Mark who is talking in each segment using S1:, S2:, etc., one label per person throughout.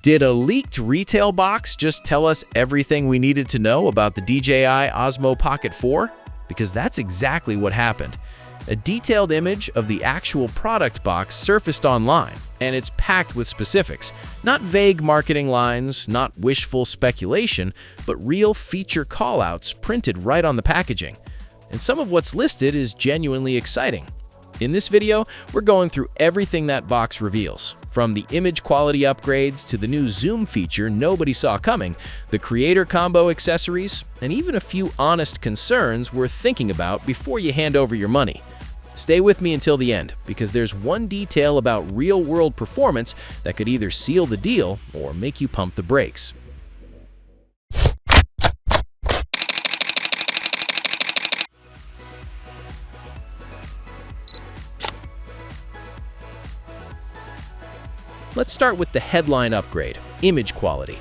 S1: Did a leaked retail box just tell us everything we needed to know about the DJI Osmo Pocket 4? Because that's exactly what happened. A detailed image of the actual product box surfaced online, and it's packed with specifics. Not vague marketing lines, not wishful speculation, but real feature callouts printed right on the packaging. And some of what's listed is genuinely exciting. In this video, we're going through everything that box reveals, from the image quality upgrades to the new zoom feature nobody saw coming, the creator combo accessories, and even a few honest concerns worth thinking about before you hand over your money. Stay with me until the end, because there's one detail about real-world performance that could either seal the deal or make you pump the brakes. Let's start with the headline upgrade, image quality.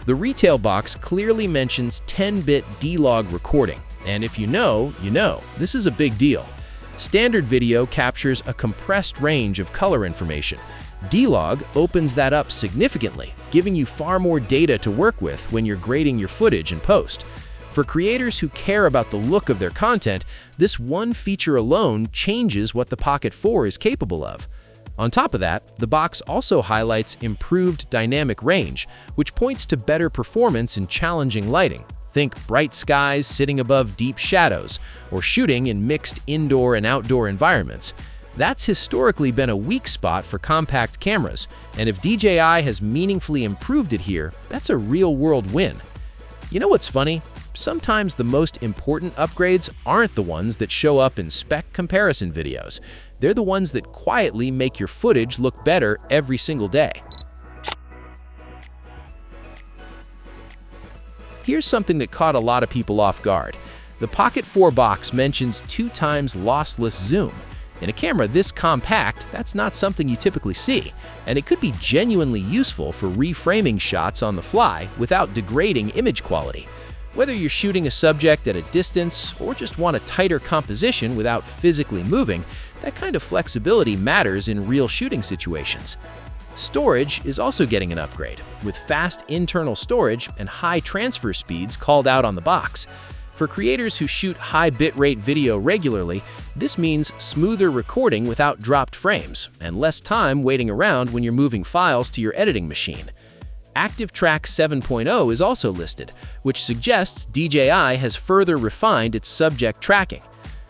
S1: The retail box clearly mentions 10-bit D-Log recording, and if you know, you know. This is a big deal. Standard video captures a compressed range of color information. D-Log opens that up significantly, giving you far more data to work with when you're grading your footage in post. For creators who care about the look of their content, this one feature alone changes what the Pocket 4 is capable of. On top of that, the box also highlights improved dynamic range, which points to better performance in challenging lighting. Think bright skies sitting above deep shadows, or shooting in mixed indoor and outdoor environments. That's historically been a weak spot for compact cameras, and if DJI has meaningfully improved it here, that's a real-world win. You know what's funny? Sometimes the most important upgrades aren't the ones that show up in spec comparison videos. They're the ones that quietly make your footage look better every single day. Here's something that caught a lot of people off guard. The Pocket 4 box mentions 2x lossless zoom. In a camera this compact, that's not something you typically see, and it could be genuinely useful for reframing shots on the fly without degrading image quality. Whether you're shooting a subject at a distance or just want a tighter composition without physically moving, that kind of flexibility matters in real shooting situations. Storage is also getting an upgrade, with fast internal storage and high transfer speeds called out on the box. For creators who shoot high bitrate video regularly, this means smoother recording without dropped frames, and less time waiting around when you're moving files to your editing machine. ActiveTrack 7.0 is also listed, which suggests DJI has further refined its subject tracking.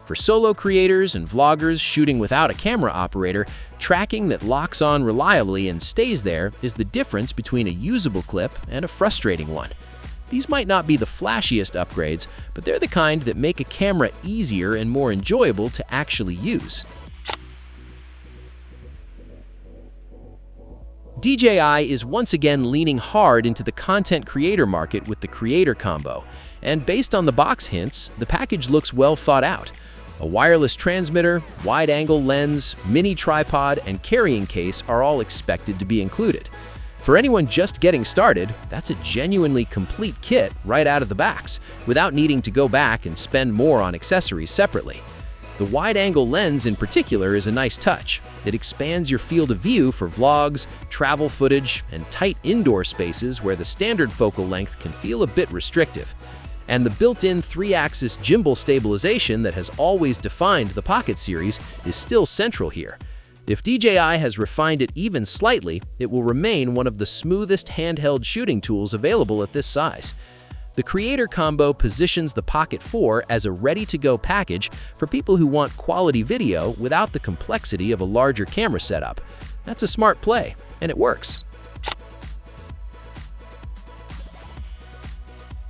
S1: For solo creators and vloggers shooting without a camera operator, tracking that locks on reliably and stays there is the difference between a usable clip and a frustrating one. These might not be the flashiest upgrades, but they're the kind that make a camera easier and more enjoyable to actually use. DJI is once again leaning hard into the content creator market with the creator combo, and based on the box hints, the package looks well thought out. A wireless transmitter, wide-angle lens, mini tripod, and carrying case are all expected to be included. For anyone just getting started, that's a genuinely complete kit right out of the box, without needing to go back and spend more on accessories separately. The wide-angle lens in particular is a nice touch. It expands your field of view for vlogs, travel footage, and tight indoor spaces where the standard focal length can feel a bit restrictive. And the built-in 3-axis gimbal stabilization that has always defined the Pocket series is still central here. If DJI has refined it even slightly, it will remain one of the smoothest handheld shooting tools available at this size. The Creator Combo positions the Pocket 4 as a ready-to-go package for people who want quality video without the complexity of a larger camera setup. That's a smart play, and it works.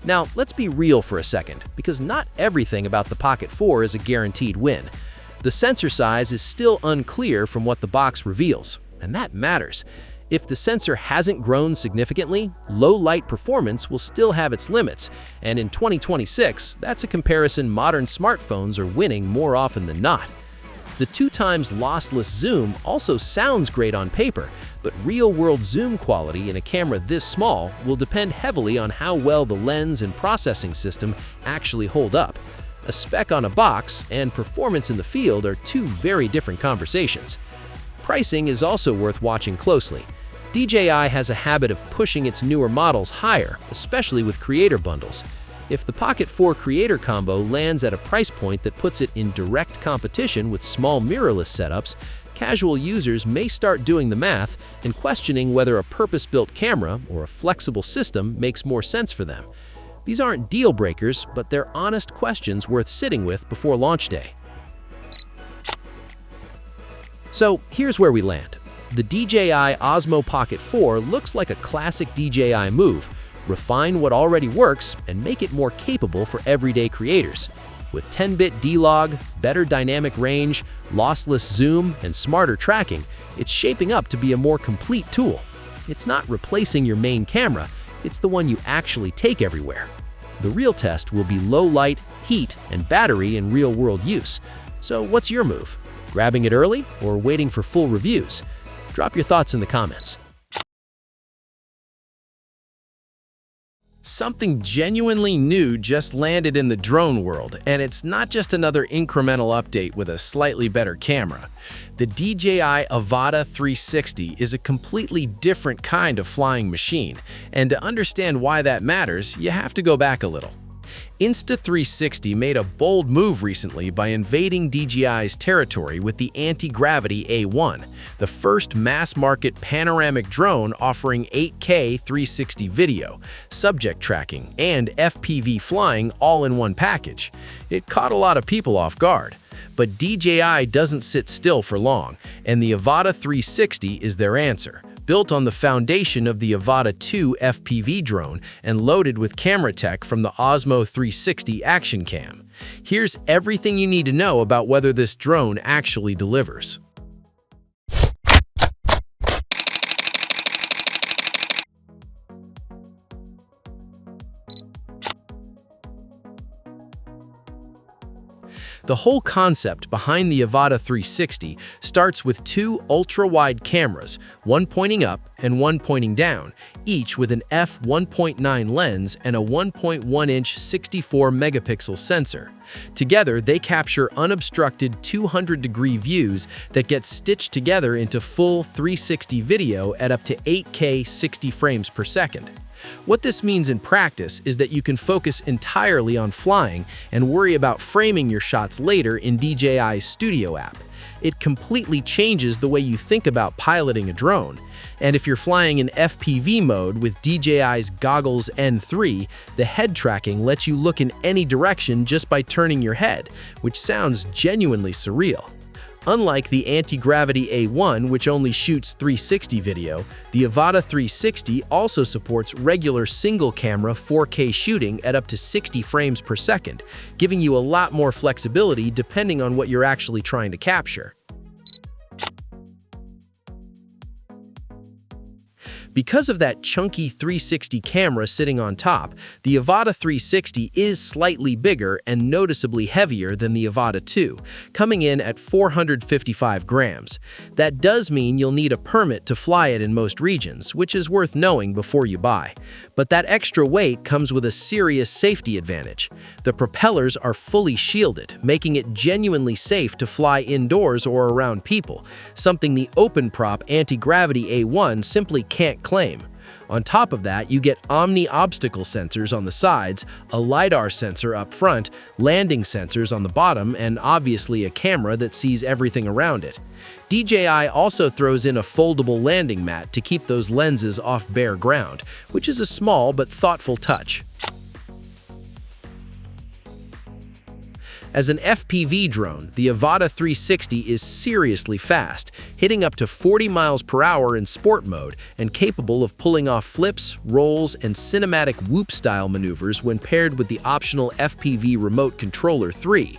S1: Now, let's be real for a second, because not everything about the Pocket 4 is a guaranteed win. The sensor size is still unclear from what the box reveals, and that matters. If the sensor hasn't grown significantly, low-light performance will still have its limits, and in 2026, that's a comparison modern smartphones are winning more often than not. The 2x lossless zoom also sounds great on paper, but real-world zoom quality in a camera this small will depend heavily on how well the lens and processing system actually hold up. A spec on a box and performance in the field are two very different conversations. Pricing is also worth watching closely. DJI has a habit of pushing its newer models higher, especially with creator bundles. If the Pocket 4 Creator Combo lands at a price point that puts it in direct competition with small mirrorless setups, casual users may start doing the math and questioning whether a purpose-built camera or a flexible system makes more sense for them. These aren't deal breakers, but they're honest questions worth sitting with before launch day. So here's where we land. The DJI Osmo Pocket 4 looks like a classic DJI move: refine what already works and make it more capable for everyday creators. With 10-bit D-Log, better dynamic range, lossless zoom, and smarter tracking, it's shaping up to be a more complete tool. It's not replacing your main camera, it's the one you actually take everywhere. The real test will be low light, heat, and battery in real-world use. So what's your move? Grabbing it early or waiting for full reviews? Drop your thoughts in the comments. Something genuinely new just landed in the drone world, and it's not just another incremental update with a slightly better camera. The DJI Avata 360 is a completely different kind of flying machine, and to understand why that matters, you have to go back a little. Insta360 made a bold move recently by invading DJI's territory with the anti-gravity A1, the first mass-market panoramic drone offering 8K 360 video, subject tracking, and FPV flying all in one package. It caught a lot of people off guard. But DJI doesn't sit still for long, and the Avata 360 is their answer. Built on the foundation of the Avata 2 FPV drone and loaded with camera tech from the Osmo 360 Action Cam. Here's everything you need to know about whether this drone actually delivers. The whole concept behind the Avata 360 starts with two ultra-wide cameras, one pointing up and one pointing down, each with an f1.9 lens and a 1.1-inch 64-megapixel sensor. Together, they capture unobstructed 200-degree views that get stitched together into full 360 video at up to 8K 60 frames per second. What this means in practice is that you can focus entirely on flying and worry about framing your shots later in DJI's Studio app. It completely changes the way you think about piloting a drone. And if you're flying in FPV mode with DJI's Goggles N3, the head tracking lets you look in any direction just by turning your head, which sounds genuinely surreal. Unlike the anti-gravity A1, which only shoots 360 video, the Avata 360 also supports regular single-camera 4K shooting at up to 60 frames per second, giving you a lot more flexibility depending on what you're actually trying to capture. Because of that chunky 360 camera sitting on top, the Avata 360 is slightly bigger and noticeably heavier than the Avata 2, coming in at 455 grams. That does mean you'll need a permit to fly it in most regions, which is worth knowing before you buy. But that extra weight comes with a serious safety advantage. The propellers are fully shielded, making it genuinely safe to fly indoors or around people, something the open-prop anti-gravity A1 simply can't claim. On top of that, you get omni-obstacle sensors on the sides, a LiDAR sensor up front, landing sensors on the bottom, and obviously a camera that sees everything around it. DJI also throws in a foldable landing mat to keep those lenses off bare ground, which is a small but thoughtful touch. As an FPV drone, the Avata 360 is seriously fast, hitting up to 40 miles per hour in sport mode and capable of pulling off flips, rolls, and cinematic whoop-style maneuvers when paired with the optional FPV Remote Controller 3.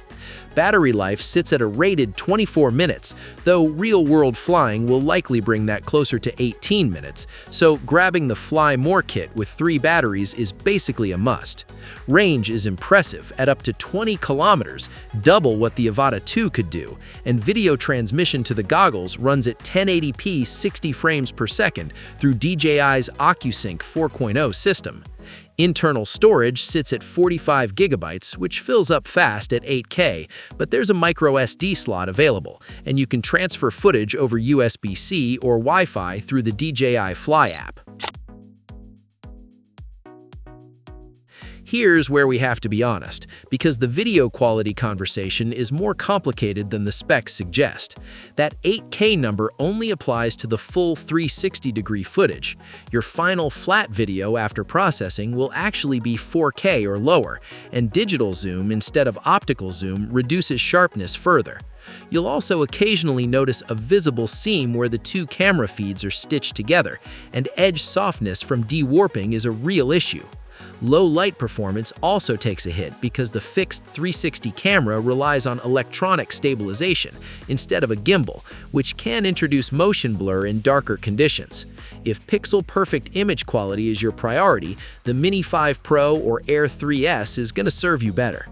S1: Battery life sits at a rated 24 minutes, though real-world flying will likely bring that closer to 18 minutes, so grabbing the Fly More kit with 3 batteries is basically a must. Range is impressive at up to 20 kilometers, double what the Avata 2 could do, and video transmission to the goggles runs at 1080p 60 frames per second through DJI's OcuSync 4.0 system. Internal storage sits at 45 gigabytes, which fills up fast at 8K, but there's a micro SD slot available, and you can transfer footage over USB-C or Wi-Fi through the DJI Fly app. Here's where we have to be honest, because the video quality conversation is more complicated than the specs suggest. That 8K number only applies to the full 360-degree footage. Your final flat video after processing will actually be 4K or lower, and digital zoom instead of optical zoom reduces sharpness further. You'll also occasionally notice a visible seam where the two camera feeds are stitched together, and edge softness from de-warping is a real issue. Low light performance also takes a hit because the fixed 360 camera relies on electronic stabilization instead of a gimbal, which can introduce motion blur in darker conditions. If pixel-perfect image quality is your priority, the Mini 5 Pro or Air 3S is going to serve you better.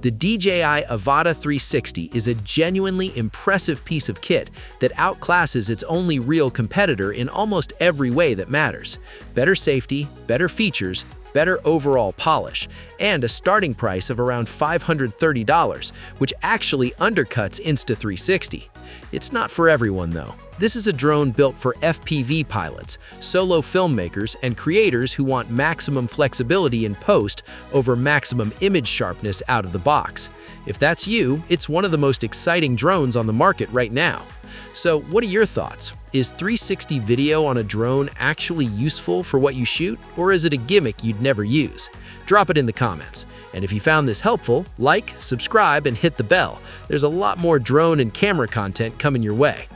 S1: The DJI Avata 360 is a genuinely impressive piece of kit that outclasses its only real competitor in almost every way that matters. Better safety, better features, better overall polish, and a starting price of around $530, which actually undercuts Insta360. It's not for everyone though. This is a drone built for FPV pilots, solo filmmakers, and creators who want maximum flexibility in post over maximum image sharpness out of the box. If that's you, it's one of the most exciting drones on the market right now. So what are your thoughts? Is 360 video on a drone actually useful for what you shoot, or is it a gimmick you'd never use? Drop it in the comments. And if you found this helpful, like, subscribe, and hit the bell. There's a lot more drone and camera content coming your way.